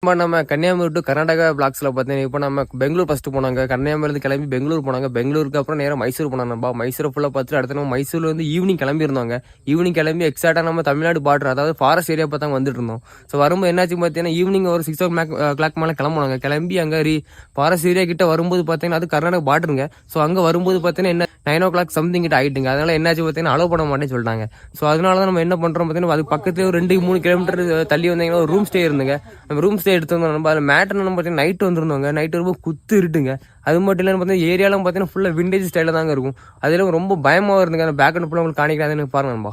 நம்ம கன்னியாகுமரி டு கர்நாடகா பிளாக்ஸ்ல பார்த்தீங்கன்னா இப்போ நம்ம பெங்களூர் ஃபர்ஸ்ட் போனாங்க. கன்னியாகுமரியிலிருந்து கிளம்பி பெங்களூர் போனாங்க. பெங்களூருக்கு அப்புறம் நேரம் மைசூர் போனாங்க. நம்ம மைசூரை ஃபுல்லாக பார்த்துட்டு அடுத்து நம்ம மைசூர்ல வந்து ஈவினிங் கிளம்பி இருந்தாங்க. ஈவினிங் கிளம்பி எக்ஸாக்டாக நம்ம தமிழ்நாடு பார்டர் அதாவது ஃபாரஸ்ட் ஏரியா பார்த்தாங்க வந்துட்டு இருந்தோம். ஸோ வரும்போது என்னாச்சு பார்த்தீங்கன்னா ஈவினிங் ஒரு 6 o'clock மேலே கிளம்புனாங்க. கிளம்பி அங்கே ஃபாரஸ்ட் ஏரியா கிட்ட வரும்போது பார்த்தீங்கன்னா அது கர்நாடகா பார்டருங்க. ஸோ அங்கே வரும்போது பார்த்தீங்கன்னா என்ன 9 o'clock சம்திங் கிட்ட ஆயிட்டுங்க. அதனால என்னாச்சு பார்த்தீங்கன்னா அலோவ் பண்ண மாட்டேன்னு சொல்லிட்டாங்க. ஸோ அதனால தான் நம்ம என்ன பண்ணுறோம் பார்த்தீங்கன்னா அது பக்கத்துல ஒரு 2-3 கிலோமீட்டர் தள்ளி வந்தீங்கன்னா ஒரு ரூம் ஸ்டே இருந்துங்க. நம்ம ரூம் ஸ்டே எடுத்து வந்தோம். நம்ம அதில் மேட்டர் பார்த்தீங்கன்னா நைட்டு வந்துருந்தோங்க. நைட்டு ரொம்ப குத்து இருட்டுங்க. அது மட்டும் இல்லாமல் பார்த்தீங்கன்னா ஏரியாலாம் பார்த்தீங்கன்னா ஃபுல்லாக விண்டேஜ் ஸ்டைலில் தாங்க இருக்கும். அதில் ரொம்ப பயமாக இருந்துங்க. அந்த பேக் அண்ட் ஃபுல்லாக உங்களுக்கு காணிக்கிறாதுன்னு பாருங்க நம்பா.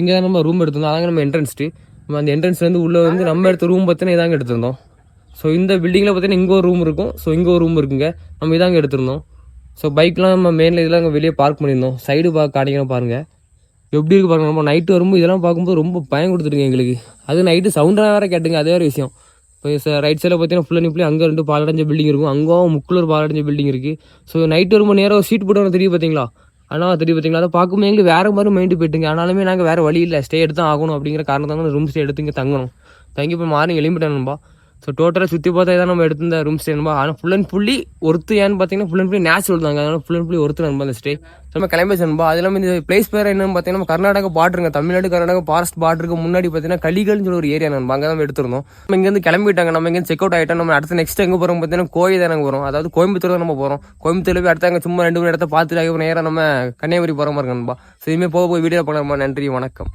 இங்கே தான் நம்ம ரூம் எடுத்திருந்தோம். அதாங்க நம்ம என்ட்ரன்ஸ்ட்டு. நம்ம அந்த என்ட்ரன்ஸ்லேருந்து உள்ளே வந்து நம்ம எடுத்த ரூம் பார்த்தீங்கன்னா இதாங்க எடுத்திருந்தோம். ஸோ இந்த பில்டிங்கில் பார்த்தீங்கன்னா இங்கே ஒரு ரூம் இருக்கும். ஸோ இங்கே ஒரு ரூம் இருக்குங்க. நம்ம இதாங்க எடுத்திருந்தோம். ஸோ பைக்லாம் நம்ம மெயினில் இதெல்லாம் அங்கே வெளியே பார்க் பண்ணியிருந்தோம். சைடு காணிக்கலாம் பாருங்கள் எப்படி இருக்குது பாருங்கள். நம்ம நைட்டு வரும்போது இதெல்லாம் பார்க்கும்போது ரொம்ப பயம் கொடுத்துருங்க எங்களுக்கு. அது நைட்டு சவுண்டாக வேறு கேட்டுங்க. அதே ஒரு விஷயம். இப்போ ரைட் சைடில் பார்த்தீங்கன்னா ஃபுல்லாக நிப்பிளி அங்கே 2 பாலடைஞ்ச பில்டிங் இருக்கும். அங்கேயும் முக்குலூர் பாலடைஞ்ச பில்டிங் இருக்குது. ஸோ நைட்டு வரும்போது நேராக சீட் போட்டு தெரியும் பார்த்தீங்களா. ஆனால் தெரியும் பார்த்தீங்களா. அதை பார்க்கும்போது எங்களுக்கு வேறு மாதிரி மைண்டு போயிட்டுங்க. ஆனாலுமே நாங்கள் வேறு வழி இல்லை, ஸ்டே எடுத்து தான் ஆகணும் அப்படிங்கிற காரணத்தாங்க ரூம் ஸ்டே எடுத்து இங்கே தங்கணும். தங்கி இப்போ மார்னிங் எழும்பிட்டேன்பா. ஸோ டோட்டலாக சுற்றி பார்த்தா தான் நம்ம எடுத்த ரூம் ஸ்டே நம்ப. ஆனால் ஃபுல் அண்ட் ஃபுல்லி ஒருத்து ஏன்னு பார்த்தீங்கன்னா ஃபுல் அண்ட் ஃபுல்லி நேச்சுரல் தாங்க. அதனால் ஃபுல் அண்ட் ஃபுல்லி ஒருத்து நம்ப அந்த ஸ்டே. நம்ம கிளம்பிச்சு நம்ப. அது இல்லாமல் இந்த பிளேஸ் பேர் என்னன்னு பார்த்தீங்கன்னா கர்நாடகா பார்டருங்க. தமிழ்நாடு கர்நாடகா ஃபாரஸ்ட் பார்டருக்கு முன்னாடி பார்த்தீங்கன்னா கலிகள்னு சொல்லி ஒரு ஏரியா நம்ப. அங்கே தான் எடுத்திருந்தோம். நம்ம இங்கேருந்து கிளம்பிட்டாங்க. நம்ம இங்கேருந்து செக் அவுட் ஆகிட்டோம். நம்ம அடுத்து நெக்ஸ்ட் எங்கே போகிறோம் பார்த்தீங்கன்னா கோயில் தானே போகிறோம். அதாவது கோயம்புத்தூர் தான் நம்ம போகிறோம். கோயம்புத்தூர் போய் அடுத்த அங்கே சும்மா 2 மணி இடத்த பார்த்துட்டு நேராக நம்ம கன்னியாகுமரி போகிற மாதிரி நண்பா. ஸோ இனிமேல் போய் வீடியோ பண்ணலாமா. நன்றி, வணக்கம்.